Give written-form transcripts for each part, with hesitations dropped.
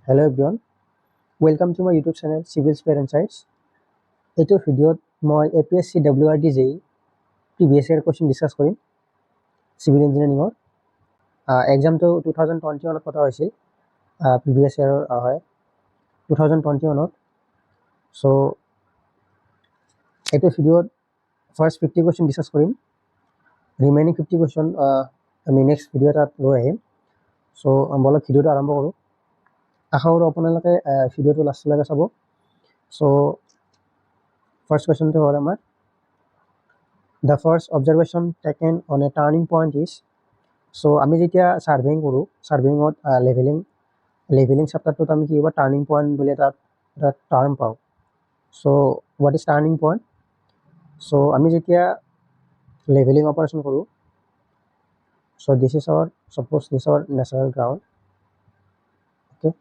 Hello everyone, welcome to my YouTube channel Civil Spare Insights. এইটো ভিডিঅ'ত মই APSC WRD JE previous year question discuss কৰিম civil engineering এক্সামটো 2021 ত পতা হৈছিল previous year হয় 2021 ত সো এইটো ভিডিঅ'ত first 50 question discuss কৰিম remaining 50 question আমি next ভিডিঅ' এটাত লৈ আহিম সো বলক ভিডিঅ'টো আৰম্ভ কৰোঁ আশা কৰোঁ আপোনালোকে ভিডিঅ'টো লাষ্টলৈকে চাব so first question to all amar the first observation taken on a turning point is so ami jetia surveying koru surveying ot leveling chapter to ami ki hoba turning point bole eta term pau so what is turning point so ami jetia leveling operation koru so this is our suppose this is our natural ground okay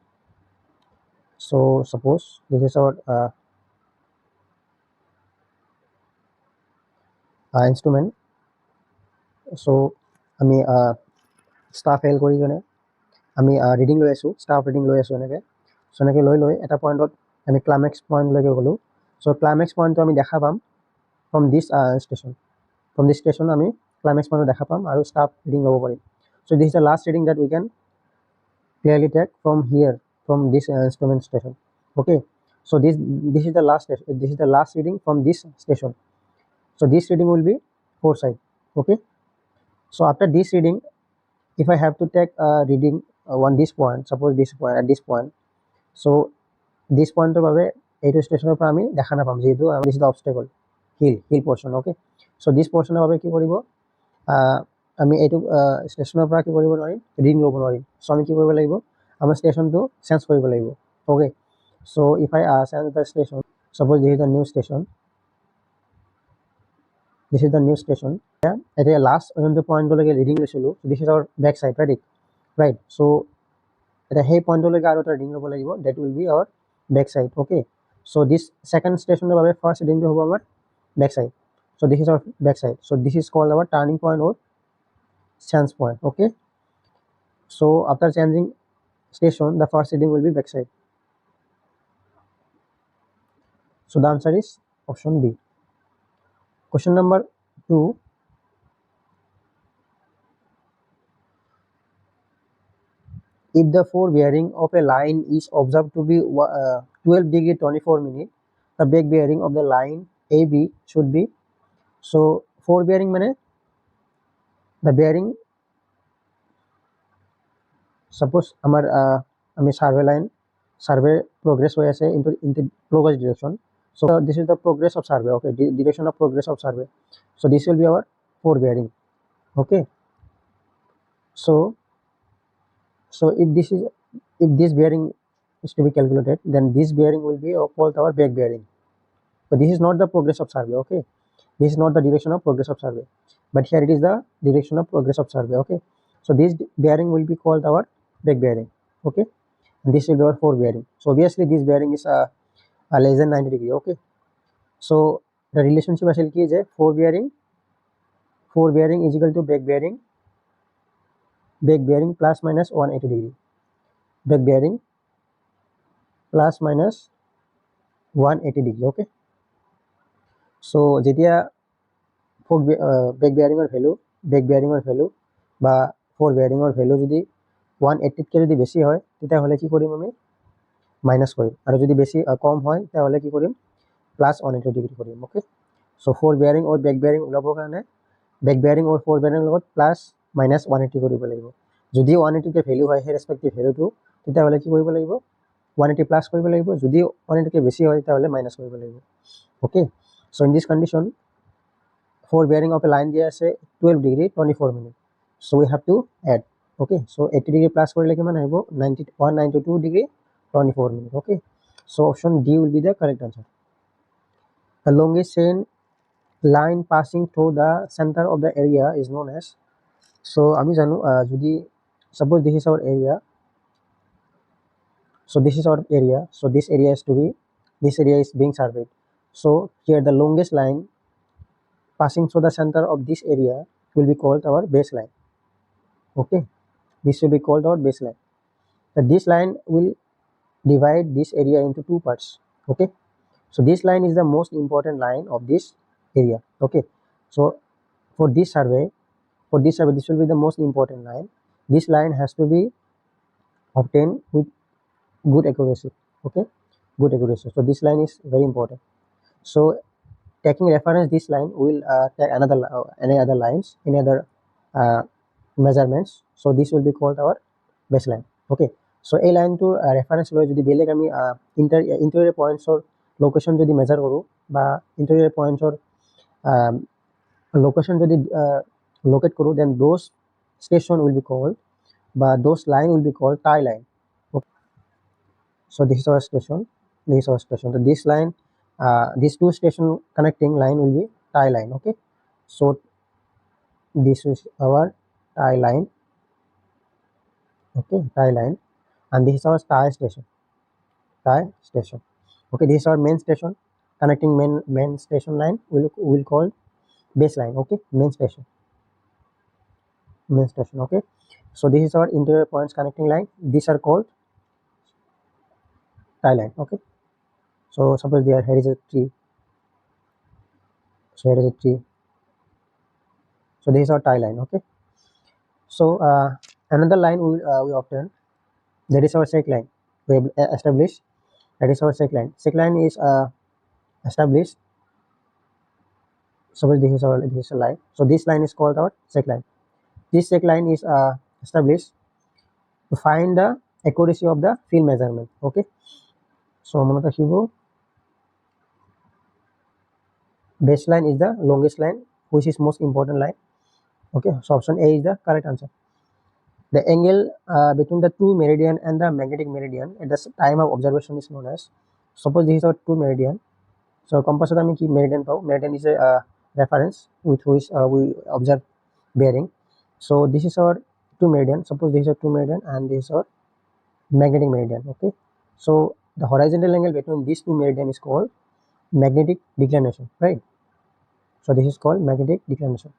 so suppose this is our instrument so আমি staff fail কৰি গনে আমি reading লৈ আছো staff reading লৈ আছো এনেকে so এনেকে লৈ এটা পইণ্টত আমি ক্লাইমেক্স পইণ্ট লৈকে গলো সো ক্লাইমেক্স পইণ্টটো আমি দেখা পাম from this station আমি ক্লাইমেক্স পইণ্টটো দেখা পাম আৰু staff ৰিডিং ল'ব পাৰিম so this is the last reading that we can clearly take from here from this instrument station okay so this is the last reading from this station so this reading will be 4 side okay so after this reading if I have to take a reading on this point suppose this point at this point so this point of away 8 station of ami dekha na pam jehetu this is the obstacle hill portion okay so this portion of away ki koribo ami etu station of ki koribo nori reading lobo nori so ami ki koribo lagibo amar station to sense koribo lagibo okay so if I sense the station suppose this is the new station this is the new station at the last the point to like reading lesilu so this is our back side right so at the hey point to like aro reading lobo lagibo that will be our back side okay so this second station to our first reading to hobo our back side so this is our back side so this is called our turning point or sense point okay so after changing station the first reading will be back side so the answer is option B. Question number 2 if the fore bearing of a line is observed to be 12 degree 24 minute the back bearing of the line AB should be so fore bearing mane the bearing suppose amar ami survey progress hoye ase into clockwise direction so this is the progress of survey okay direction of progress of survey so this will be our fore bearing okay so if this bearing is to be calculated then this bearing will be called our back bearing but this is not the progress of survey okay this is not the direction of progress of survey but here it is the direction of progress of survey okay so this bearing will be called our back bearing okay and this will be our fore bearing so obviously this bearing is less than 90 degree okay so the relationship asil ki je fore bearing is equal to back bearing plus minus 180 degree back bearing plus minus 180 degree okay so jetia back bearing or value ba fore bearing or value jodi 180 ke jodi beshi hoy teta hole ki korim ami minus korim aru jodi beshi kom hoy teta hole ki korim plus 180 degree korim okay so fore bearing or back bearing ulabo karone back bearing or fore bearing logot plus minus 180 koribo lagibo jodi 180 ke value hoy he respective value to teta hole ki koribo lagibo 180 plus koribo lagibo jodi 180 ke beshi hoy teta hole minus koribo lagibo okay so in this condition fore bearing of a line dia ase 12 degree 24 minute so we have to add okay so 80 degree plus korile kiman aibo 192 degree 24 minute okay so option D will be the correct answer the longest chain line passing through the center of the area is known as so ami janu jodi suppose this is our area so this is our area so this area is being surveyed so here the longest line passing through the center of this area will be called our baseline okay this will be called our baseline that this line will divide this area into two parts. Okay, so this line is the most important line of this area. Okay, so for this survey, this will be the most important line. This line has to be obtained with good accuracy. Okay, good accuracy. So this line is very important. So taking reference this line, we will take any other lines, any other measurements. So this will be called our baseline. Okay, so a line to reference লৈ যদি বেলেগ আমি interior points or location যদি measure কৰো বা interior points or location যদি locate kuru, then those station will be called, but those line will be called tie line. Okay. So this is our station. This is our station. So this line, these two station connecting line will be tie line. Okay. So this is our tie line. Okay, tie line, and this is our tie station. Tie station. Okay, this is our main station connecting main station line. Will call baseline. Okay, main station. Main station. Okay, so this is our interior points connecting line. These are called tie line. Okay, so suppose here is a tree. So here is a tree. So this is our tie line. Okay, so another line we obtain, that is our sec line. We establish, that is our sec line. Sec line is established. Suppose this is a line. So this line is called our sec line. This sec line is established to find the accuracy of the field measurement. Okay, so baseline is the longest line, which is most important line. Okay, so option A is the correct answer. The angle between the two meridian and the magnetic meridian at the time of observation is known as, suppose this is our two meridian. So compass ami ki meridian pao. Meridian is a reference with which we observe bearing. So this is our two meridian. Suppose this is a two meridian and this is our magnetic meridian. Okay, so the horizontal angle between these two meridian is called magnetic declination, right? So this is called magnetic declination.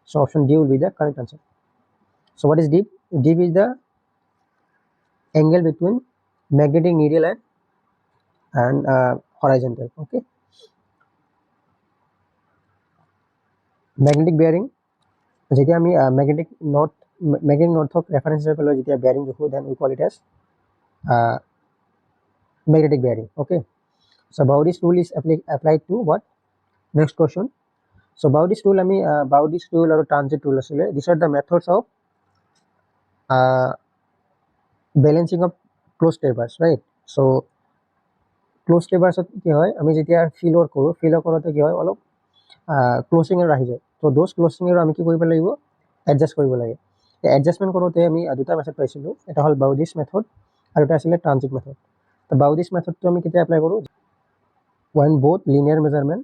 So option D will be the correct answer. So what is dip? Dip is the angle between magnetic needle and horizontal. Okay, magnetic bearing, যেতিয়া আমি magnetic north reference হিচাপে লৈ যেতিয়া bearing দেখো, then we call it as magnetic bearing. Okay, so Bowdy's rule is applied to what? Next question. So Bowdy's rule ami Bowdy's rule or transit rule asile, these are the methods of balancing of closed levers, right? So closed levers কি হয়, আমি যেতিয়া feel কৰোতে কি হয়, অলপ closing এৰ আহি যায়। তো দোজ ক্লোজিং এৰ আমি কি কৰিব লাগিব, এডজাষ্ট কৰিব লাগে। এডজাষ্টমেণ্ট কৰোতে আমি দুটা মেথড পাইছিলোঁ, এটা হ'ল বাউডিছ মেথড আৰু এটা আছিলে ট্ৰানজিট মেথড। তো বাউডিছ মেথডটো আমি কেতিয়া এপ্লাই কৰোঁ, when both linear measurement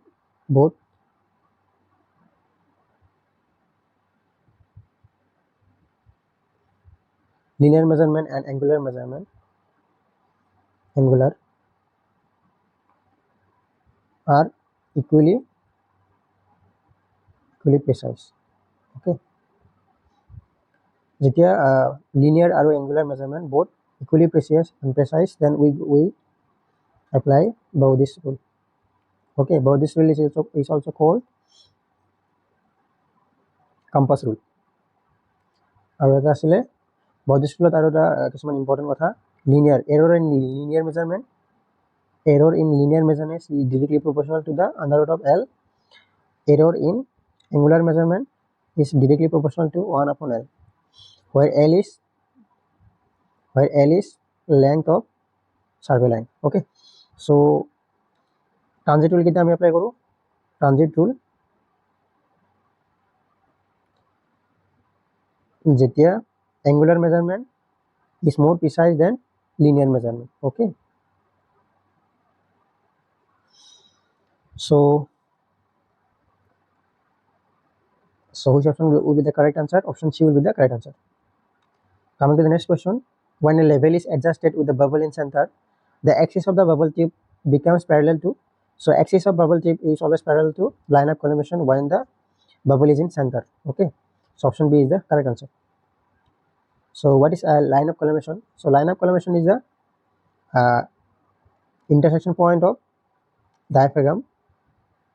and angular measurement are equally precise. Okay, যেতিয়া linear আৰু angular measurement both equally precise, then we apply Bowdy's rule. Okay, Bowdy's rule is also called compass rule. আৰু এটা আছিলে Bowdy's rule আৰু এটা কিছুমান important কথা, error in linear measurement is directly proportional to the under root of L. Error in angular measurement is directly proportional to 1 upon L, where L is length of survey line. Okay, so transit rule kita আমি apply কৰো, transit rule যেতিয়া angular measurement is more precise than linear measurement. Okay, so which option will be the correct answer? Option C will be the correct answer. Coming to the next question, when a level is adjusted with the bubble in center, the axis of the bubble tip becomes parallel to, so axis of bubble tip is always parallel to line of collimation when the bubble is in center. Okay, so option B is the correct answer. So what is a line of collimation? So line of collimation is the intersection point of diaphragm.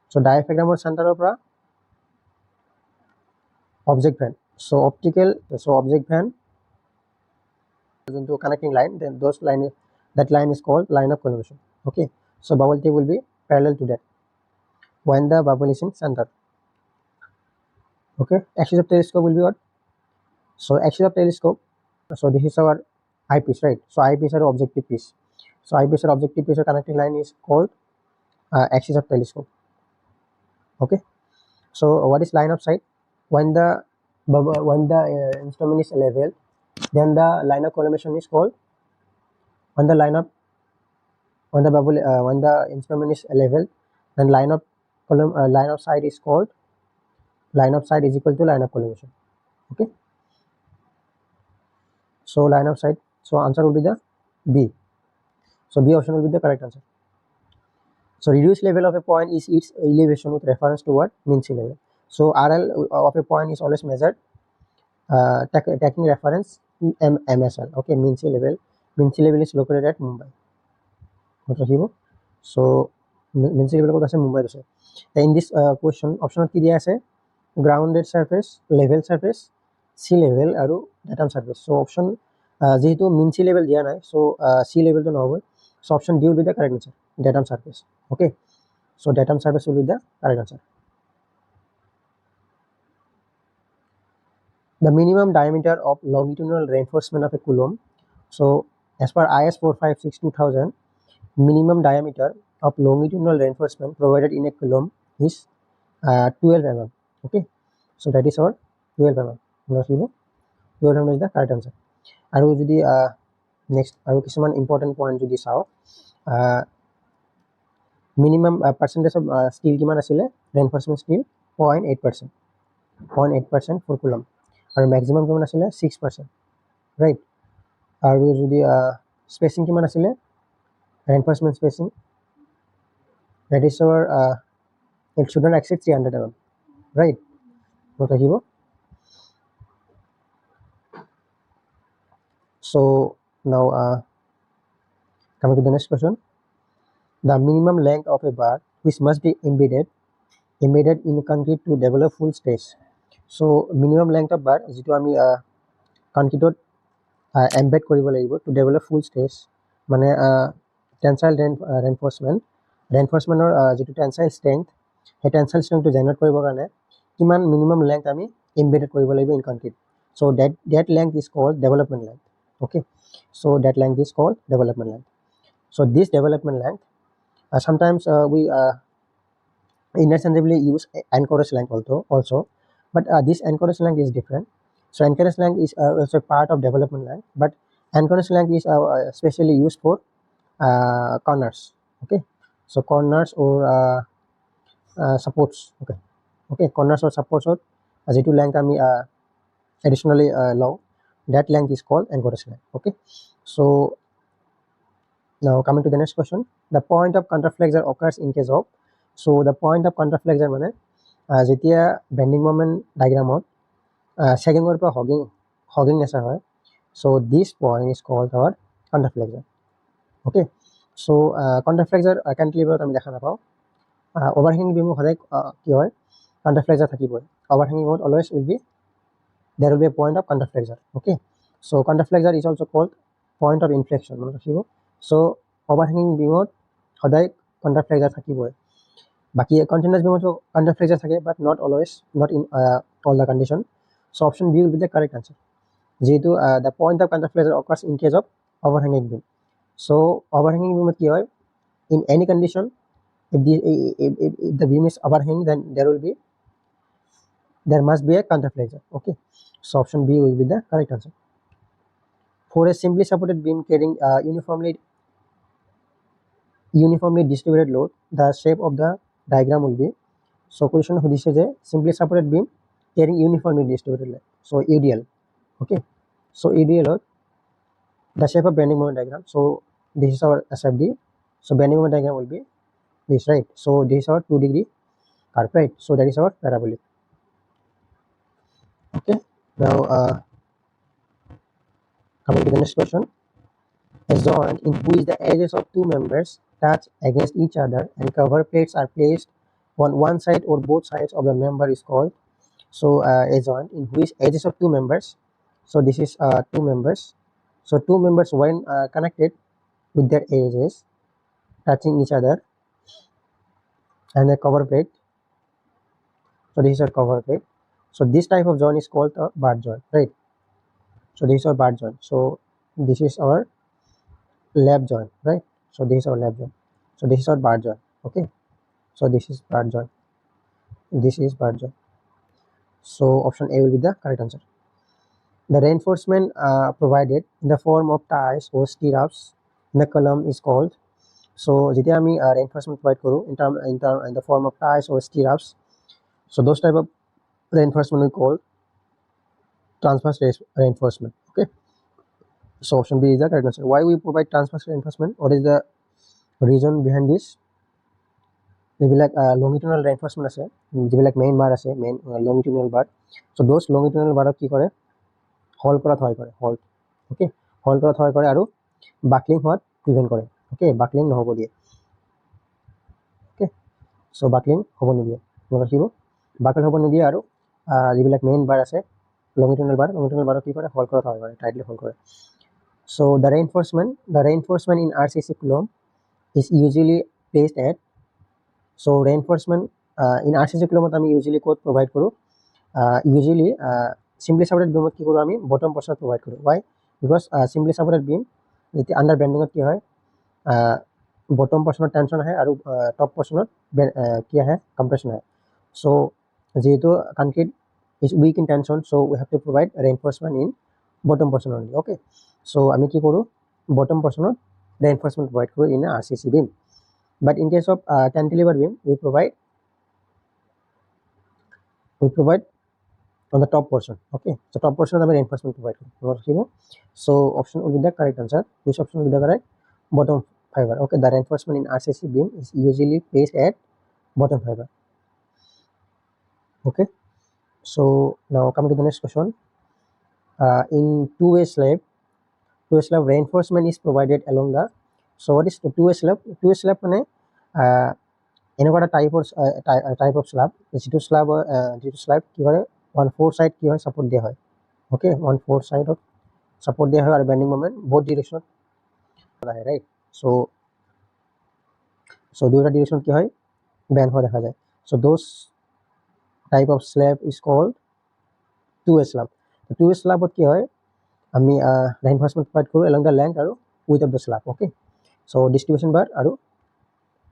So diaphragm or center of object band. So object band into connecting line, then that line is called line of collimation. Okay, so bubble tip will be parallel to that when the bubble is in center. Okay, axis of telescope will be what? So axis of telescope, so this is our eyepiece, right? So eyepiece or objective piece. So eyepiece or objective piece or connecting line is called axis of telescope. Okay, so what is line of sight? When the instrument is level, then the line of collimation is called, when the instrument is level, then line of sight is called, line of sight is equal to line of collimation. Okay, so line of sight, so answer will be the B. So B option will be the correct answer. So reduced level of a point is its elevation with reference to what? Mean sea level. So RL of a point is always measured taking reference MSL. Okay, mean sea level. Mean sea level is located at Mumbai. So mean sea level is Mumbai. In this question, option কি দিয়া আছে? Grounded surface, level surface, sea level আৰু datum surface. So option যেহেতু mean sea level দিয়া নাই, so sea level তো নহব. So option D will be the correct answer, datum surface. Okay, so datum surface will be the correct answer. The minimum diameter of longitudinal reinforcement of a coulomb. So as per IS 456/2000, minimum diameter of longitudinal reinforcement provided in a coulomb is 12 mm. Okay, so that is our 12 mm. 12 mm is the correct answer. আৰু যদি next আৰু কিছুমান important point যদি চাও, minimum percentage of steel কিমান আছিলে? reinforcement steel 0.8%, 0.8% for coulomb. আৰু maximum কিমান আছিলে? 6%, right? আৰু যদি spacing কিমান আছিলে? reinforcement spacing, that is our it should not exceed 300 mm, right? what আহিব? So now coming to the next question, the minimum length of a bar which must be embedded in concrete to develop full stress. So minimum length of bar যেটো আমি concrete embed কৰিব লাগিব to develop full stress, মানে tensile reinforcement যেটো tensile strength, সেই tensile strength to generate কৰিব কাৰণে কিমান minimum length আমি embedded কৰিব লাগিব in concrete. So that length is called development length. Okay, so that length is called development length. So this development length sometimes we interchangeably use anchorage length also, but this anchorage length is different. So anchorage length is also part of development length, but anchorage length is especially used for corners. Okay, so corners or supports. Okay, corners or supports or যেটো length আমি additionally low, that length is called anchorage length. Okay, so now coming to the next question, the point of counterflexure occurs in case of, so the point of counterflexure মানে যেতিয়া bending moment diagram sagging or hogging nature হয়, so this point is called our counterflexure. Okay, so counterflexure cantilever আমি দেখা নাপাও, overhanging beam সদায় কি হয়? counterflexure থাকিবই. overhanging mode always will be, there will be a point of counterflexure. Okay, so counterflexure is also called point of inflection. So overhanging beamot সদায় counterflexure থাকিবই. বাকি continuous beamot counterflexure থাকে, but not always, not in all the condition. So option B will be the correct answer. যেহেতু the point of counterflexure occurs in case of overhanging beam. So overhanging beamot কি হয়? In any condition, if the beam is overhanging, then there must be a counterflexure. Okay, so option B will be the correct answer. For a simply supported beam carrying uniformly distributed load, the shape of the diagram will be, so question সুধিছে যে simply supported beam carrying uniformly distributed load, so UDL. Okay, so UDL the shape of bending moment diagram. So this is our SFD. So bending moment diagram will be this, right? So this is our 2-degree curve, right? So that is our parabolic. Okay, now coming to the next question, A joint in which the edges of two members touch against each other and cover plates are placed on one side or both sides of the member is called. So a joint in which edges of two members, so this is two members, so two members when connected with their edges touching each other and a cover plate, so this is a cover plate, so this type of joint is called a bar joint, right? So this is our bar joint, so this is our lap joint, right? So this is our lap joint, so this is our bar joint, okay? So this is bar joint, this is bar joint. So option A will be the correct answer. The reinforcement provided in the form of ties or stirrups in the column is called. So যেতিয়া আমি reinforcement provide কৰো in the form of ties or stirrups, so those type of reinforcement we call transverse reinforcement, okay? So option B is the correct answer. Why we provide transverse reinforcement? What is the reason behind this? যিবিলাক longitudinal reinforcement আছে, যিবিলাক main বাৰ আছে, main longitudinal bar, so those longitudinal bar কি কৰে, হল কৰাত সহায় কৰে, হল, okay? হল কৰাত সহায় কৰে আৰু বাকলিং হোৱাত প্ৰিভেন্ট কৰে, okay? বাকলিং নহব দিয়ে, okay? so বাকলিং হ'ব নিদিয়ে, মনত ৰাখিব, বাকল হ'ব নিদিয়ে আৰু যিবিলাক মেইন বাৰ আছে longitudinal bar কি কৰে, হল কৰাত সহায় কৰে, টাইটলি হল কৰে. So the reinforcement in RCC column is usually placed at, so reinforcement in RCC column আমি usually code provide কৰো, usually simply supported beam কি কৰো আমি bottom portion provide কৰো. Why? Because simply supported beam যেতিয়া under bending কি হয়, bottom portion tension আহে আৰু top portion কি আহে, compression আহে. So যেহেতু concrete is weak in tension, so we have to provide reinforcement in bottom portion only, okay? So আমি কি কৰো, bottom portion reinforcement provide কৰো in RCC beam. But in case of cantilever beam, we provide on the top portion, okay? So top portion of the reinforcement provide karo. So option will be the correct answer. Which option will be the correct? Bottom fiber, okay? The reinforcement in RCC beam is usually placed at bottom fiber, okay? So now coming to the next question. In two-way slab reinforcement is provided along the, so what is the two-way slab? Two-way slab মানে এনেকুৱা এটা type of slab, যিটো slab কি হয়, 1/4 side কি হয়, support দিয়া হয়, ওকে? 1/4 সাইডত সাপোর্ট দিয়া হয় আৰু বেন্ডিং মোমেন্ট বোথ ডিরেকশনত আহে, রাইট? সো দুইটা ডিরেকশন কি হয়, বেন্ড হওয়া দেখা যায়. So those type of slab is called two-way slab. তো two-way slabত কি হয়, আমি reinforcement provide কৰো along the length আৰু width of the slab, okay? So distribution bar আৰু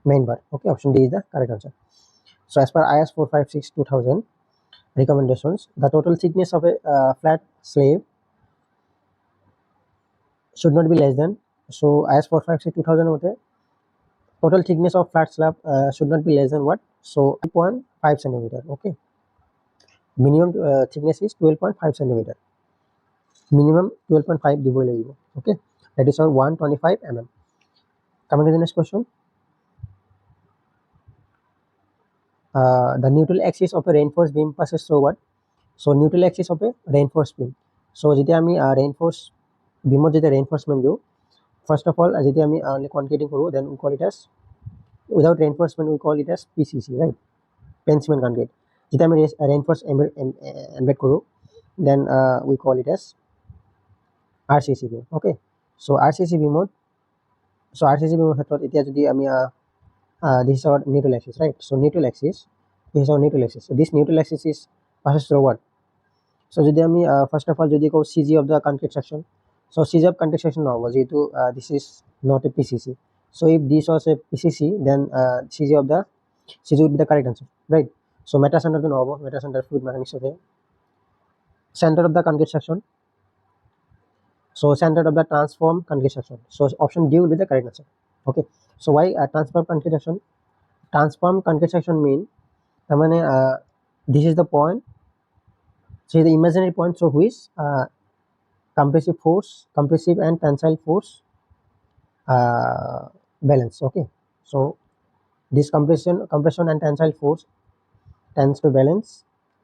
main bar, okay? Option D is the correct answer. So as per IS 456/2000 recommendations, the total thickness of a flat slab should not be less than, so IS 456/2000 মতে total thickness of flat slab should not be less than what? So 12.5 cm, okay? Minimum thickness is 12.5 cm, minimum 12.5 দিব লাগিব, okay? That is our 125 mm. Coming to the next question. The neutral axis of a reinforced beam passes through what? So neutral axis of a reinforced beam, so যেতিয়া আমি reinforced beamত যেতিয়া reinforcement দিওঁ, first of all যেতিয়া আমি concreting কৰো, then we call it as, without reinforcement we call it as PCC, right? Plain cement concrete. যেতিয়া আমি reinforced embed কৰো, then we call it as RCC beam, okay? So RCC beamত ক্ষেত্ৰত এতিয়া যদি আমি this is our neutral axis, right? So neutral axis, this is our neutral axis. So this neutral axis is passes through what? So যদি আমি first of all যদি কও CG of the concrete section, so CG of concrete section নহব, যেহেতু this is not a PCC. So if this was a PCC, then CG would be the correct answer, right? So meta center to নহব, meta center fluid mechanics of a center of the concrete section, so center of the transform concrete section. So option D will be the correct answer, okay? So why transform concrete section? Transform concrete section mean মানে this is the point, so the imaginary point through which compressive and tensile force balance, okay? So this compression and tensile force tends to balance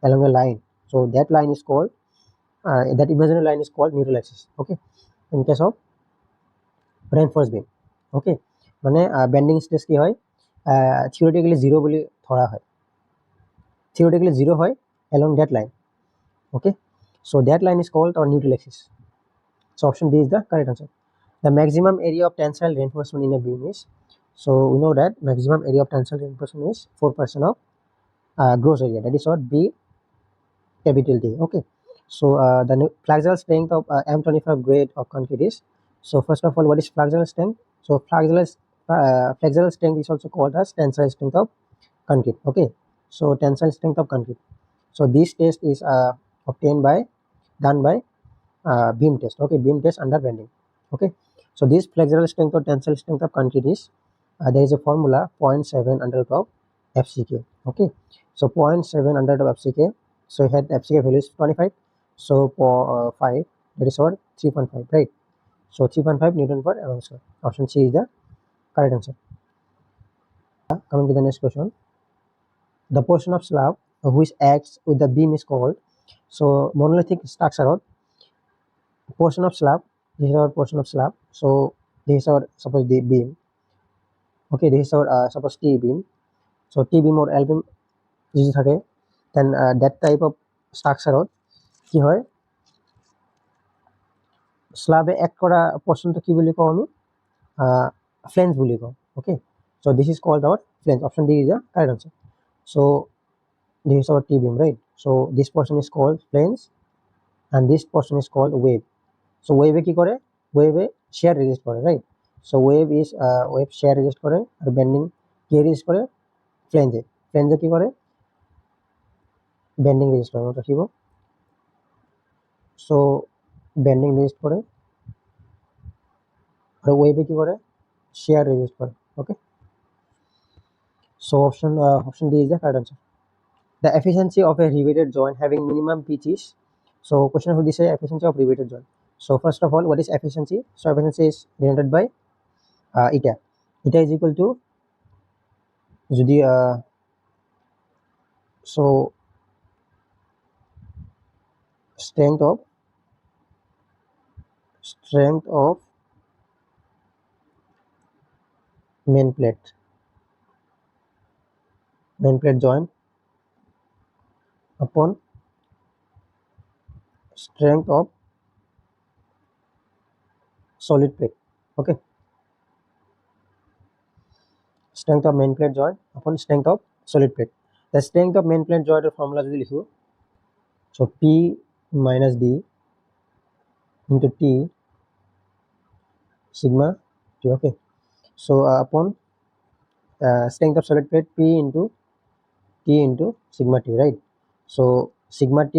along a line, so that line is called that imaginary line is called neutral axis, okay? In case of reinforced beam. Okay, মানে bending stress কি হয় theoretically 0 বুলি ধৰা হয়, theoretically 0 হয় along that line. Okay, so that line is called our neutral axis. So option D is the correct answer. The maximum area of tensile reinforcement in a beam is, so we know that maximum area of tensile reinforcement is 4% of gross area, that is what B capital T. Okay, so the flexural strength of M25 grade of concrete is, so first of all, what is flexural strength? So flexural strength is also called as tensile strength of concrete. Okay, so tensile strength of concrete. So this test is obtained by done by beam test. Okay, beam test under bending. Okay, so this flexural strength or tensile strength of concrete is there is a formula 0.7 under root of FCK. Okay, so 0.7 under root of FCK. So here FCK value is 25. So for 5, that is our 3.5, right? So 3.5 Newton per mm square. Option C is the correct answer. Coming to the next question, the portion of slab which acts with the beam is called, so monolithic structure of portion of slab. This is our portion of slab. So this is our suppose the beam. Okay, this is our suppose T beam. So T beam or L beam যদি থাকে, then that type of structure কি হয় স্ল্যাবে এক করা পোর্শনটা কি বলি কও আমি ফ্লেঞ্জ বলি কও. Okay, so this is called our flange. Option D is the correct answer. So this is our T beam, right? So this portion is called flange and this portion is called wave. So wave কি করে, wave shear resist করে, right? So wave is wave shear resist করে আর bending কি resist করে, flange flange কি করে bending resist করে. ওটা কি বল, so bending resist করে আর wave কি করে shear resist করে. Okay, so option D is the correct answer. The efficiency of a riveted joint having minimum pitch is, so question would say efficiency of riveted joint. So first of all, what is efficiency? So efficiency is denoted by eta. Eta is equal to যদি so strength of main plate joint upon strength of solid plate. Okay, strength of main plate joint upon strength of solid plate. The strength of main plate joint formula যদি লিখো, so P minus D into T sigma T. Okay, so upon strength of solid plate P into T into sigma T, right? So sigma T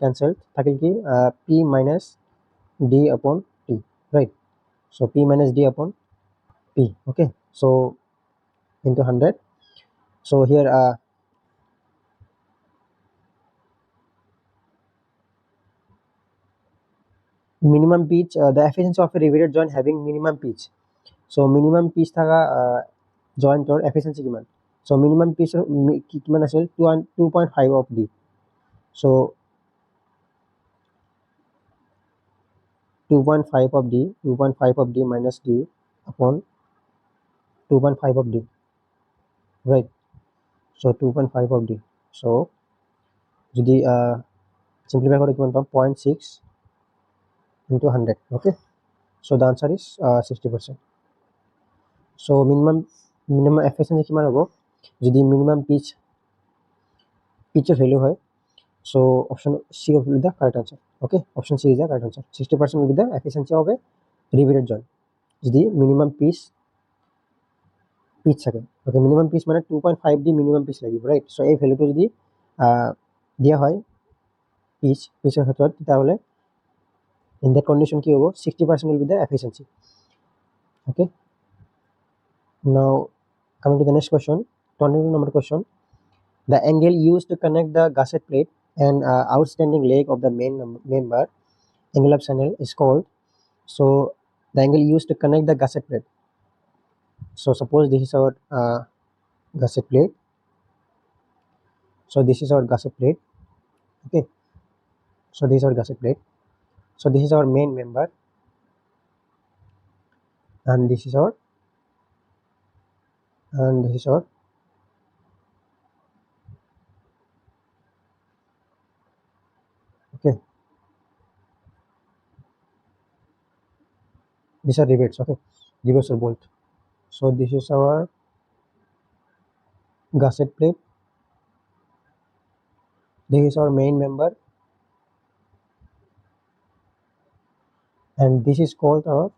cancelled, থাকিল কি P minus D upon T, right? So P minus D upon P. Okay, so into 100. So here minimum pitch, the efficiency of a riveted joint having minimum pitch. So minimum pitch থাকা jointৰ efficiency কিমান? So minimum pitch কিমান আছিল 2.5 of D. So 2.5 of D minus D upon 2.5 of D, right? So 2.5 of D. So যদি simplify করে কিমান পাম 0.6 into 100. Okay, so the answer is 60%. So minimum efficiency কিমান হ'ব যদি minimum pitch value হয়? So option C will be the correct answer. Okay, option C is the correct answer. 60% will be the efficiency of a riveted joint যদি minimum pitch থাকে. Okay, minimum pitch মানে 2.5 দি minimum pitch লাগিব, right? So এই ভ্যালুটো যদি দিয়া হয় pitchৰ ক্ষেত্ৰত তেতিয়াহ'লে in that condition কি হ'ব 60% will be the efficiency. Okay, now coming to the next question, 22 number question. The angle used to connect the gusset plate and outstanding leg of the main member angle of channel is called, so the angle used to connect the gusset plate. So suppose this is our gusset plate. So this is our gusset plate. Okay, so this is our gusset plate. So this is our main member. and this is our, and this is our okay. These are rivets, okay, rivets or bolt. So this is our gusset plate. This is our main member, and this is called our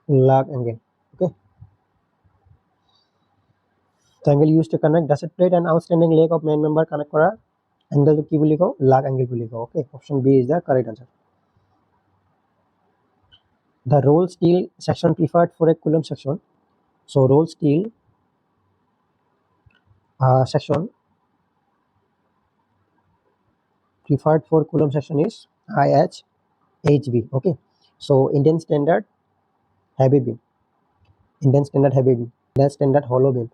lug angle. Okay, the angle used to connect gusset plate and outstanding leg of main member connect kora angle to ki boli ko lug angle boli ko. Okay, option B is the correct answer. The roll steel section preferred for a Coulomb section. So roll steel section preferred for Coulomb section is IHHB. Okay, so Indian standard heavy beam, Indian standard heavy beam, Indian standard hollow beam.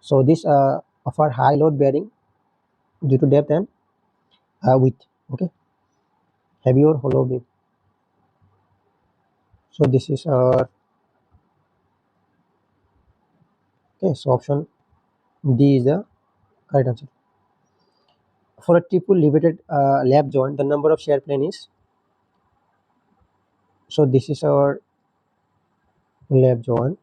So this offer high load bearing due to depth and width. Okay, heavy or hollow beam. So this is our okay. So option D is the correct answer. For a triple riveted lap joint, the number of shear plane is. So this is our lap joint.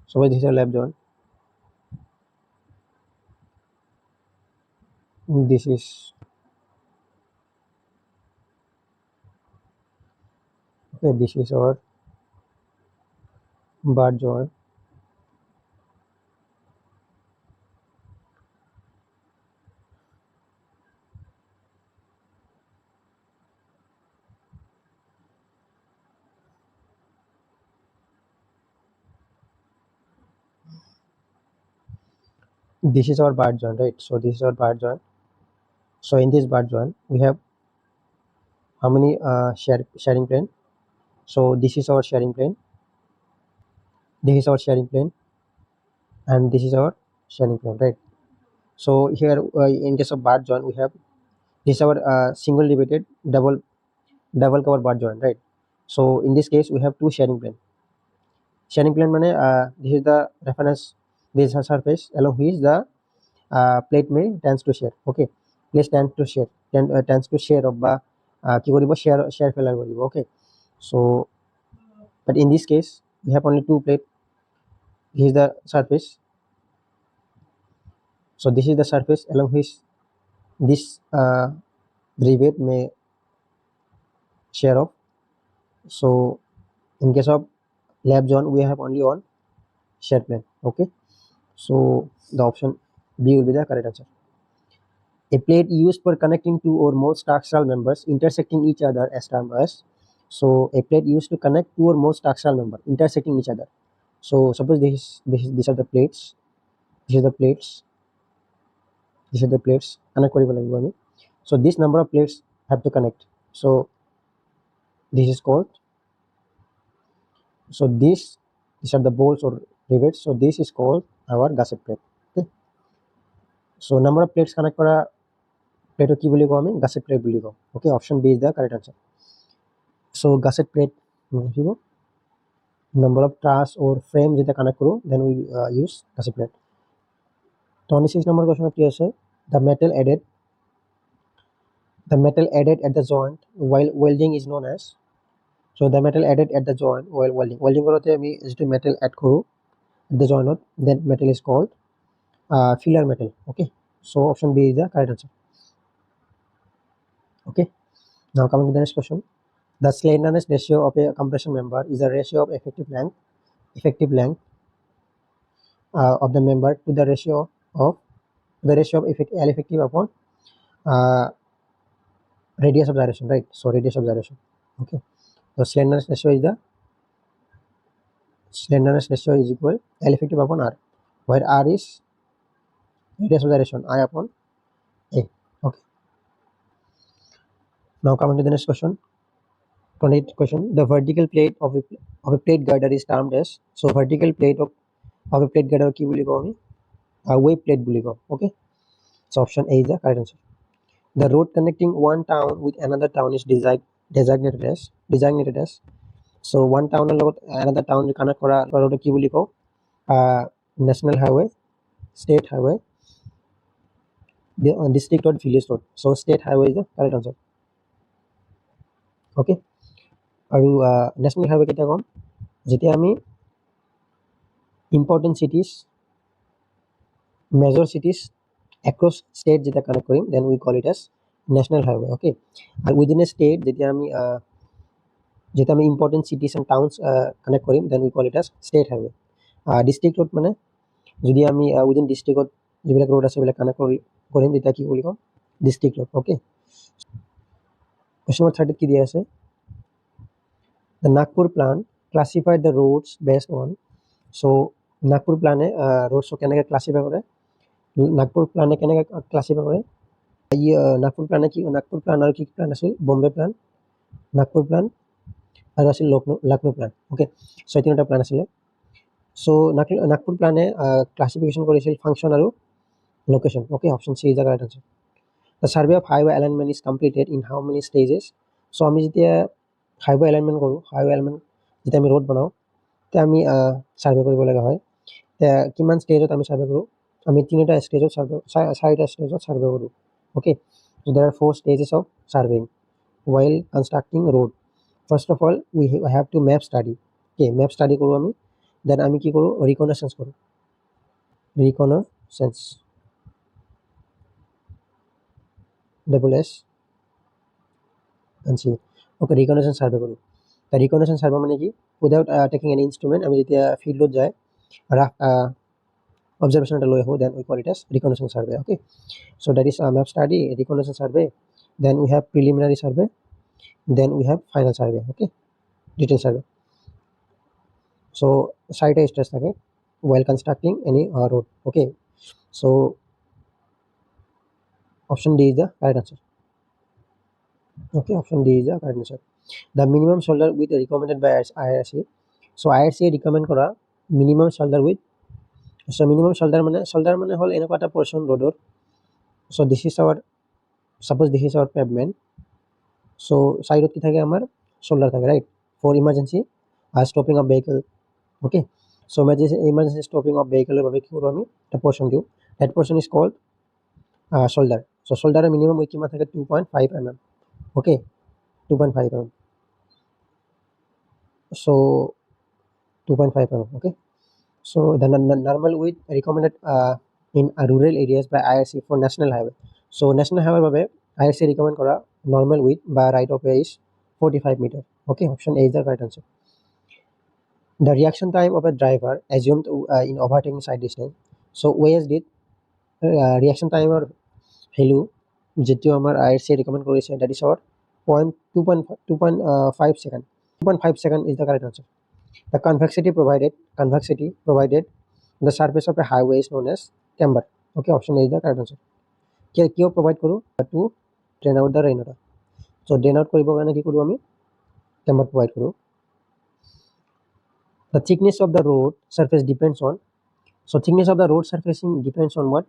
So this is our lap joint. This is okay. This is our bar joint. This is our bar joint, right? So this is our bar joint. So in this bar joint, we have how many sharing plane? So this is our sharing plane. This is our sharing plane, and this is our sharing plane, right? So here, in case of bar joint, we have this is our single riveted double cover bar joint, right? So in this case, we have two sharing plane. Sharing plane mane this is the reference, this is a surface along which the plate may tends to share. Okay, place tends to share, tends to share of কি কৰিব share failure কৰিব. Okay, so but in this case we have only two plate. This is the surface. So this is the surface along which this rivet may share of. So in case of lap joint, we have only one shear plane. Okay, so the option B will be the correct answer. A plate used for connecting two or more structural members intersecting each other as termed as. So a plate used to connect two or more structural members intersecting each other. So suppose these are the plates. These are the plates. These are the plates. Connect koribo lagibo ami. So this number of plates have to connect. So this is called. So these are the bolts or rivets. So this is called our gusset plate. Okay. So number of plates connect kora plate ki boli ko ami gusset plate boli ko. Okay. Option B is the correct answer. So gusset plate number of truss or frame যেটা connect করো, then we use gusset plate. 26 number question কি আছে, the metal added at the joint while welding is known as. So the metal added at the joint while welding কৰোতে আমি যেটো metal add কৰো at the joint, that metal is called filler metal. Okay, so option B is the correct answer. Okay, now coming to the next question. The slenderness ratio of a compression member is the ratio of effective length of the member to the ratio of L effective upon radius of gyration, right? So radius of gyration. Okay, so slenderness ratio is equal L effective upon R, where R is radius of gyration, I upon A. Okay, now coming to the next question. 28th question. The vertical plate of a plate girder is termed as. So vertical plate of a plate girder ki boli ko ami wave plate boli ko. Okay, so option A is the correct answer. The road connecting one town with another town is designated as. So one town লগত another town connect কৰা road কি বুলি কওঁ national highway, state highway, district or village road. So state highway is the correct answer. Okay, আৰু national highway কেতিয়া কম যেতিয়া আমি important cities, major cities across state যেতিয়া connect Karim then we call it as national highway. Okay, and within a state যেতিয়া আমি important cities and towns connect Karim then we call it as state highway. District road মানে যদি আমি within districtত যিবিলাক road আছে সেইবিলাক connect কৰিম তেতিয়া কি বুলি কম district road. Okay, question number 30 কি দিয়া আছে the Nagpur plan classified the roads based on. So Nagpur plan roads কেনেকৈ classify কৰে Nagpur plan কেনেকৈ classify কৰে Nagpur plan আৰু কি plan আছিল Bombay plan, Nagpur plan আৰু আছিল Lucknow plan. Okay, so তিনিটা plan আছিলে. So Nagpur plan classification কৰিছিল function আৰু location. Okay, option C is the correct answer. The survey of highway alignment is completed in how many stages? So আমি যেতিয়া highway alignment কৰোঁ highway alignment যেতিয়া আমি road বনাওঁ তেতিয়া আমি survey কৰিব লগা হয় কিমান ষ্টেজত আমি survey কৰোঁ আমি তিনিটা ষ্টেজত চাৰিটা ষ্টেজত survey কৰোঁ. Okay, so there are 4 stages of surveying while constructing road. First of all we have to map study. Okay, map study কৰোঁ আমি then আমি কি কৰোঁ reconnaissance কৰোঁ reconnaissance double S and C. Okay, reconnaissance survey কৰোঁ the reconnaissance survey মানে কি without taking any instrument আমি যেতিয়া ফিল্ডত যায় observation এটা লৈ আহোঁ then we call it as reconnaissance survey. Okay, so that is map study, reconnaissance survey, then we have preliminary survey, then we have final survey. Okay, detail survey. So site stress থাকে while constructing any road. Okay, so option D is the correct answer. Okay, option D is the correct answer. The minimum shoulder width recommended by IRC. So IRC recommend কৰা minimum shoulder width. So minimum shoulder মানে হল এনেকুৱা এটা portion roadৰ. So this is our suppose this is our pavement. So side কি থাকে আমাৰ shoulder থাকে right for emergency stopping of vehicle. Okay, so emergency stopping of vehicle বাবে কি কৰোঁ আমি এটা portion দিওঁ that portion is called shoulder. So shoulder minimum width কিমান থাকে 2.5 mm. Okay, 2.5 mm. So 2.5 mm. Okay, so the normal width recommended in rural areas by IRC for national highway. So national highway বাবে IRC recommend কৰা normal width by right of way is 45 meter. Okay, option A is the correct answer. The reaction time of a driver assumed in overtaking side distance. So OS did reaction time or value যেটো আমাৰ IRC recommend কৰিছে that is our 2.5 second. 2.5 second is the correct answer. The convexity provided the surface of a highway is known as camber. Okay, option A is the correct answer. কিয় provide কৰোঁ to drain out the rain water. So drain out কৰিবৰ কাৰণে কি কৰোঁ আমি camber provide কৰোঁ. The thickness of the road surface depends on. So thickness of the road surfacing depends on what?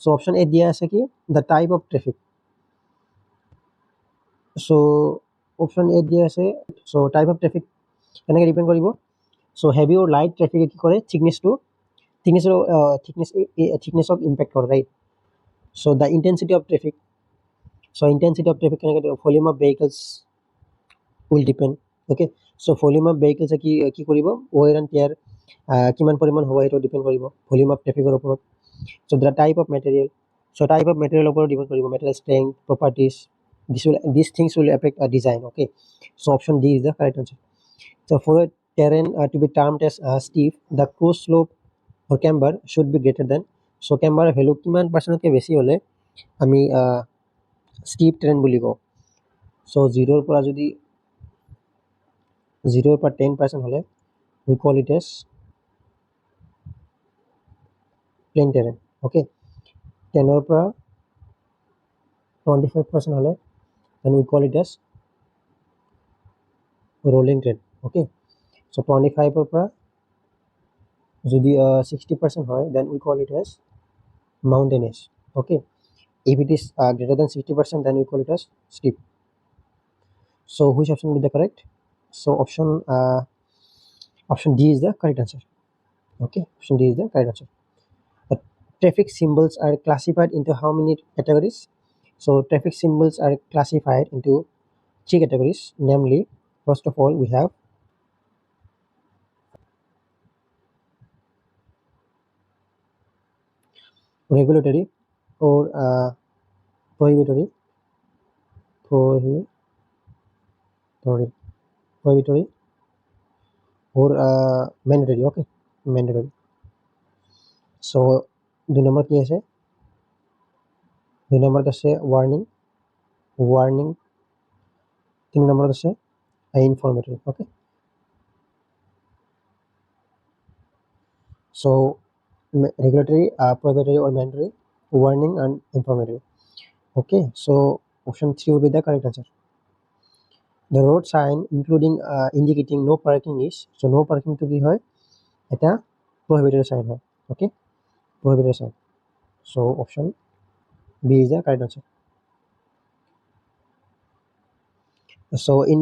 So option A দিয়া আছে কি the type of traffic. So option A দিয়া আছে so type of traffic কেনেকৈ depend কৰিব. So heavy or light traffic কি কৰে thickness of impact কৰে right. So the intensity of traffic কেনেকৈ volume of vehicles will depend. Okay, so volume of vehicles কি কৰিব wear and tear কিমান পৰিমাণ হ'ব সেইটো depend কৰিব volume of traffic ওপৰত. So the type of material ওপৰত depend কৰিব material strength properties. These things will affect a design. Okay, so option D is the correct answer. So for a terrain to be termed as steep, the coast slope or camber should be greater than. So camber value কিমান %কে বেছি হ'লে আমি steep terrain বুলি কওঁ. So 0 পৰা যদি 0 পৰা 10% হ'লে we call it as plain terrain. Okay, 10 পৰা 25% হ'লে then we call it as rolling terrain. Okay, so 25 পৰা যদি 60% হয় then we call it as mountainous. Okay, If it is greater than 60%, then we call it as steep. So which option will be the correct? So option D is the correct answer. Okay, option D is the correct answer. The traffic symbols are classified into how many categories? So traffic symbols are classified into 3 categories, namely, first of all, we have regulatory or prohibitory, prohibitory or mandatory. Okay, mandatory. So 2 number কি আছে? 2 number আছে warning, 3 number আছে informatory. Okay, so regulatory, prohibitory or mandatory, warning and informatory. Okay, so option 3 will be the correct answer. The road sign including indicating no parking is, so no parking to কি হয়? এটা prohibitory sign হয়. Okay, prohibitory sign. So option B is the correct answer. So in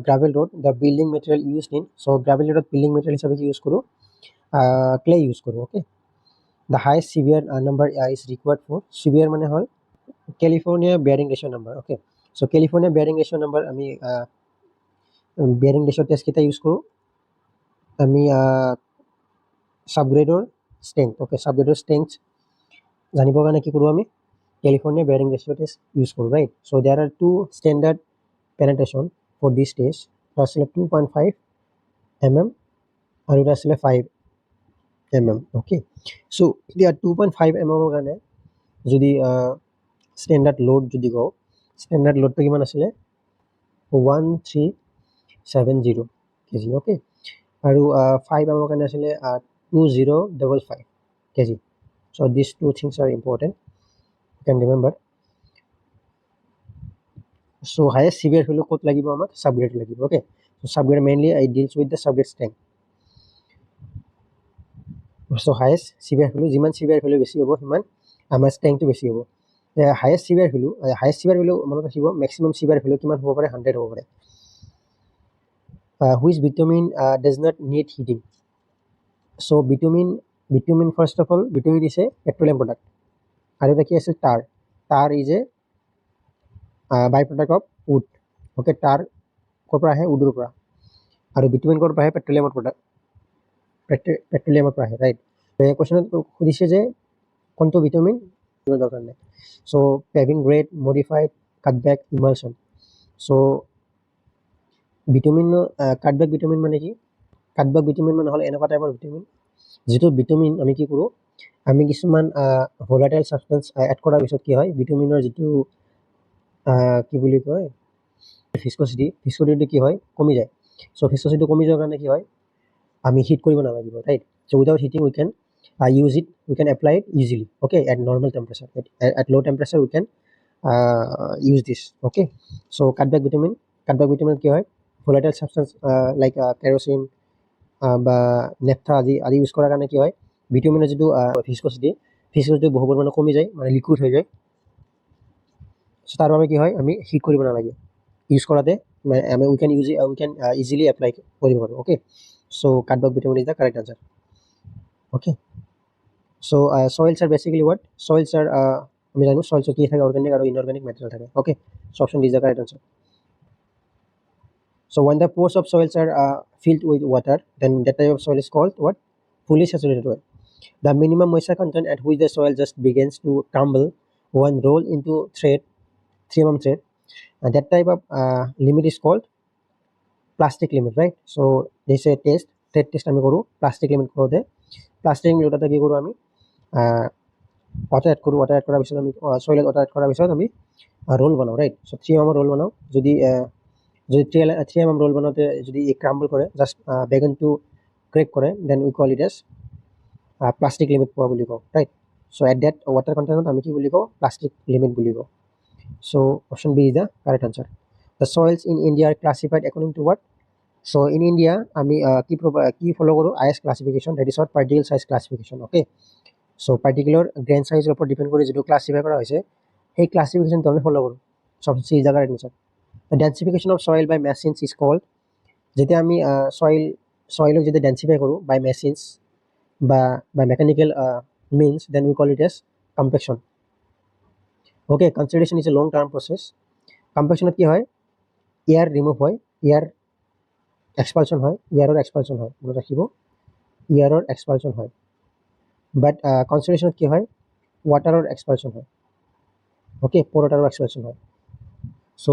gravel road, the building material used in, so gravel road building material হিসাবে কি use করো? clay use করো. Okay, the highest severe number is required for, severe মানে হয় California bearing ratio number. Okay, so California bearing ratio number আমি bearing ratio test কেইটা use করো? আমি subgrader strength. Okay, subgrader strength জানিবৰ কাৰণে কি কৰোঁ আমি? California bearing ratio test use কৰোঁ, right? So there are 2 standard penetration for this test. এটা আছিলে 2.5 mm আৰু এটা আছিলে 5 mm. Okay, so এতিয়া 2.5 mm কাৰণে যদি standard load যদি কওঁ, standard loadটো কিমান আছিলে? 1370 kg. Okay, আৰু 5 mm কাৰণে আছিলে 2055 kg. So these 2 things are important, you can remember. So highest severe value ক'ত লাগিব আমাক? Subgrade লাগিব. Okay, so subgrade mainly it deals with the subgrade strength. So highest severe value, যিমান severe value বেছি হ'ব সিমান আমাৰ strength বেছি হ'ব. highest severe value মনত ৰাখিব, maximum severe value কিমান হ'ব পাৰে? 100 হ'ব পাৰে. Which bitumen does not need heating? So bitumen first of all, bitumen is a petroleum product. আৰু এটা কি আছে? tar is a byproduct of wood. Okay, tar ক'ৰ পৰা আহে? উডৰ পৰা. আৰু bitumen ক'ৰ পৰা আহে? পেট্ৰলিয়ামৰ প্ৰডাক্ট, পেট্ৰলিয়ামৰ পৰা আহে, ৰাইট? কোৱেশ্যনত সুধিছে যে কোনটো ভিটামিন দৰকাৰ নাই. চ' পেভিং গ্ৰেড, মডিফাইড, কাটবেক, ইমালশ্যন. চ' ভিটামিন কাটবেক ভিটামিন মানে কি? কাটবেক ভিটামিন মানে হ'ল এনেকুৱা টাইপৰ ভিটামিন যিটো ভিটামিন আমি কি কৰোঁ? আমি কিছুমান ভলাটাইল ছাবষ্টেঞ্চ এড কৰাৰ পিছত কি হয়? ভিটামিনৰ যিটো কি বুলি কয় ভিস্কোচিটি কি হয়? কমি যায়. চ' ভিস্কোচিটি কমি যোৱাৰ কাৰণে কি হয়? আমি হিট কৰিব নালাগিব, right? So' without hitting we can use it, we can apply it easily. Okay, at normal temperature, at low temperature we can use this. Okay, so cutback vitamin কি হয়? volatile substance like kerosene বা নেপথা আদি use কৰাৰ কাৰণে কি হয়? ভিটামিনৰ যিটো ভিস্কোচিটি বহু পৰিমাণে কমি যায়, মানে লিকুইড হৈ যায়. চ' তাৰ বাবে কি হয়? আমি হিট কৰিব নালাগে, ইউজ কৰাতে আমি we can easily apply কৰিব পাৰোঁ. Okay, so cutback vitamin is the correct answer. Okay, so soils are basically what? Soils are আমি জানো soils কি থাকে? organic আৰু inorganic material থাকে. Okay, so option D is the correct answer. So when the pores of soils are filled with water, then that type of soil is called what? Fully saturated soil. The minimum moisture content at which the soil just begins to crumble when rolled into 3 mm thread, and that type of limit is called plastic limit, right? So they say thread test আমি কৰোঁ plastic limit কৰোঁতে. plastic limit ওটাতে কি কৰোঁ? আমি water add কৰোঁ. water add কৰাৰ পিছত আমি soil water add কৰাৰ পিছত আমি roll বনাওঁ, right? So 3 mm roll বনাওঁ. যদি 3 mm roll বনাওঁতে যদি crumble কৰে, just begin to crack কৰে, then we call it as plastic limit পোৱা বুলি কওঁ, right? So at that water content আমি কি বুলি কওঁ? plastic limit বুলি কওঁ. So option B is the correct answer. The soils in India are classified according to what? So in India আমি কি follow কৰোঁ? IS classification, that is what? particle size classification. Okay, so particular grain size উপৰত depend কৰি যিটো classify কৰা হৈছে এই ক্লাছিফিকেশ্যনটো আমি ফ'ল' কৰোঁ সবচেয়ে জাগাৰ admission densification of soil by machines is called যেতিয়া আমি সইলক যেতিয়া ডেন্সিফাই কৰোঁ বাই মেচিনছ বা mechanical means then we call it as compaction. Okay, consolidation is a long term process. Compaction কি হয় এয়ার রিমুভ হয় এয়ার এক্সপালশন হয় এয়ারর এক্সপালশন হয় মনে রাখিব এয়ারর এক্সপালশন হয় বাট কনসোলিডেশন কি হয় ওয়াটারর এক্সপালশন হয় ওকে পোরটারর এক্সপালশন হয় সো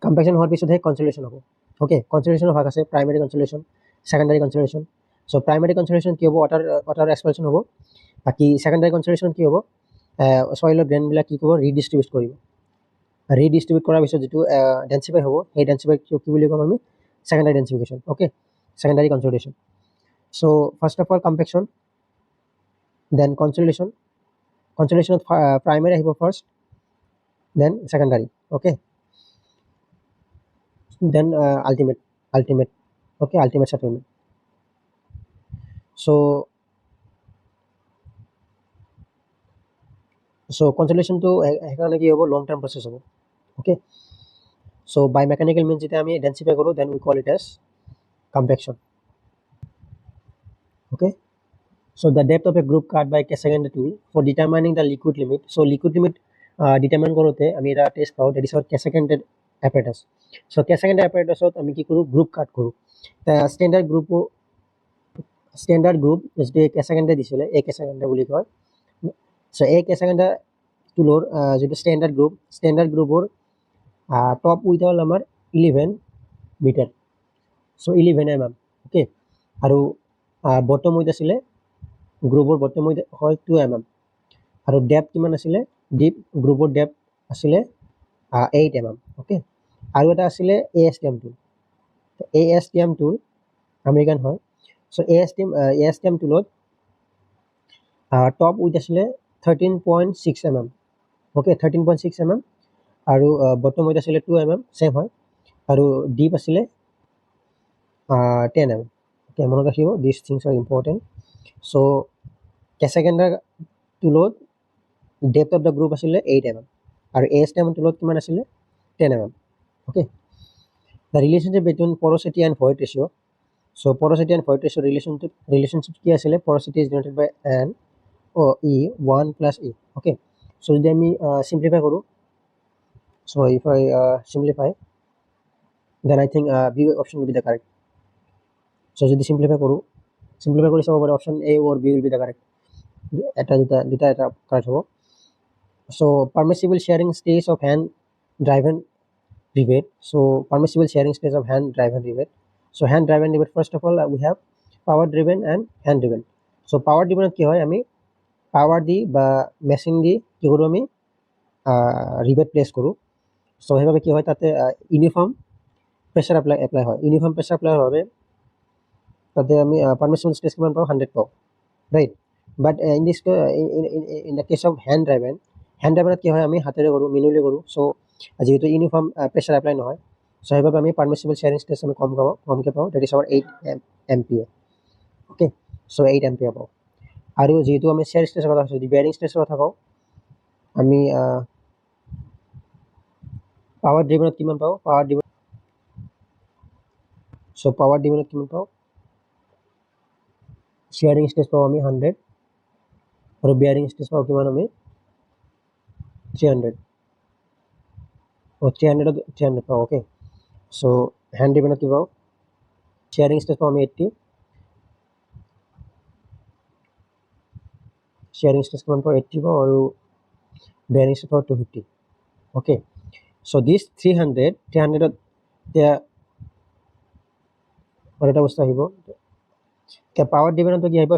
কম্পাকশন হওয়ার পিছতহে কনসোলিডেশন হ'ব ওকে কনসোলিডেশনৰ ভাগ আছে primary consolidation secondary consolidation so primary consolidation কি হ'ব ওয়াটার এক্সপালশন হ'ব বাকি সেকেন্ডাৰী কনসোলিডেশন কি হ'ব সয়েলৰ গ্ৰেইনবিলাক কি কৰিব ৰিডিস্ট্ৰিবিউট কৰিব ৰিডিস্ট্ৰিবিউট কৰাৰ পিছত যেটো ডেন্সিফাই হ'ব সেই ডেন্সিফাই কি বুলি ক'ম আমি secondary densification okay secondary consolidation so first of all compaction then consolidation কনসোলিডেশনত প্ৰাইমেৰী আহিব first then secondary okay then ultimate okay ultimate settlement so consolidation to ekarone ki hobo long term process hobo okay so by mechanical means jeta ami densify koro then we call it as compaction okay so the depth of a group cut by Casagrande tool for determining the liquid limit so liquid limit determine korote ami eta test pao that is our Casagrande apparatus so Casagrande apparatus ot ami ki koru group cut koru the standard group যেটো Casagrande দিছিলে এই Casagrande বুলি কয় so এই Casagrande টুলৰ যেটো standard গ্রুপৰ top with হল আমাৰ 11 metre so 11 mm ওকে আৰু bottom with আছিলে গ্ৰুপৰ বটম উইথ হল 2 mm আৰু ডেপথ কিমান আছিলে ডিপ গ্ৰুপৰ ডেপথ আছিলে 8 mm ওকে আৰু এটা আছিলে ASTM টুল আমেৰিকান হয় সো ASTM টুলত টপ উইথ আছিলে 13.6 mm ওকে 13.6 mm আৰু বটম উইথ আছিলে 2 mm সেম হয় আৰু ডিপ আছিলে 10 mm ওকে মনত ৰাখিব this things are important so Casagrande টুলত ডেপথ অফ দ্য গ্ৰুপ আছিলে 8 mm আৰু ASTM টুলত কিমান আছিলে 10 mm okay the relationship between porosity and void ratio so porosity and void ratio relationship কি আছিলে porosity is denoted by n e 1 plus e okay so যদি আমি simplify কৰো so if I simplify then I think B option will be the correct so যদি simplify কৰি চাব পাৰো option A or B will be the correct এটা দুটা correct হ'ব so permissible sharing space of hand driven rivet so permissible sharing space of hand driven rivet so hand driven rivet first of all we have power driven and hand driven so power driven কি হয় আমি পাওয়ার দি বা machine দি কি কৰো আমি rivet place কৰো so সেইভাবে কি হয় তাতে ইউনিফর্ম প্রেসার এপ্লাই হয় ইউনিফর্ম প্রেসার এপ্লাই হবে তাতে আমি পারমিশন স্পেস কিমান পাও 100 পাও right but in the case of hand ড্রাইভেনত কি হয় আমি হাতেৰে কৰো মেনুয়ালি কৰো সো যেহেতু ইউনিফর্ম প্রেসার এপ্লাই নহয় সো সেইভাবে আমি পারমিশন শেয়ারিং স্পেস আমি কমকে পাও that is our 8 MPa okay so 8 MPa পাও আৰু যেহেতু আমি শেয়ার স্পেসৰ কথা কৈছো বেয়াৰিং স্পেসৰ কথা কও আমি পাওয়ার ড্রিভেনত কিমান পাও পাওয়ার ড্রিভেনত কিমান পাও শেয়ারিং স্পেস পাও আমি 100 আৰু বেয়ারিং স্পেস পাও কিমান আমি 300 300 পাও ওকে সো হ্যান্ড ড্রিভেনত কি পাও শেয়ারিং স্পেস পাও আমি 80 শেয়ারিং স্পেস কিমান পাও 80 পাও আৰু বেয়ারিং স্পেস পাও 250 okay so this 300 there और এটা বস্তু আহিব কে পাওয়ার ডিভেনত কি আহিব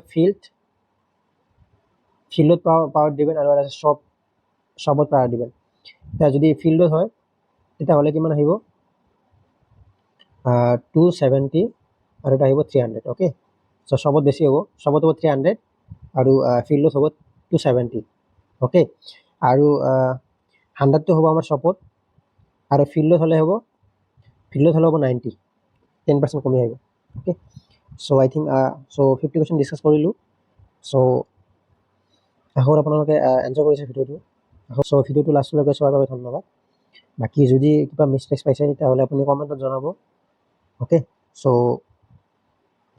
ফিল্ডত পাওয়ার ডিভেন আৰু এটা সবত পাওয়ার ডিভেন যদি ফিল্ডত হয় এটা হলে কিমান আহিব 270 আৰু এটা আহিব 300 ওকে সো সবত বেছি হ'ব সবত হ'ব 300 আৰু ফিল্ডত হ'ব 270 ওকে আৰু 100 তো হ'ব আমাৰ সবত আৰু ফিল্ডত হলে হ'ব 90 10% কমি আহিব okay so I think so 50 question discuss কৰিলো so আশা কৰো আপোনালোকে এনজয় কৰিছে ভিডিওটো চ' ভিডিঅ'টো লাষ্টলৈকে চোৱাৰ বাবে ধন্যবাদ। বাকী যদি কিবা মিষ্টেক্স পাইছে তেতিয়াহ'লে আপুনি কমেণ্টত জনাব। অ'কে,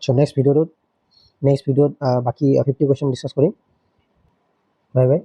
চ' নেক্সট ভিডিঅ'ত বাকী 50 কুৱেশ্যন ডিছকাছ কৰিম। Bye by.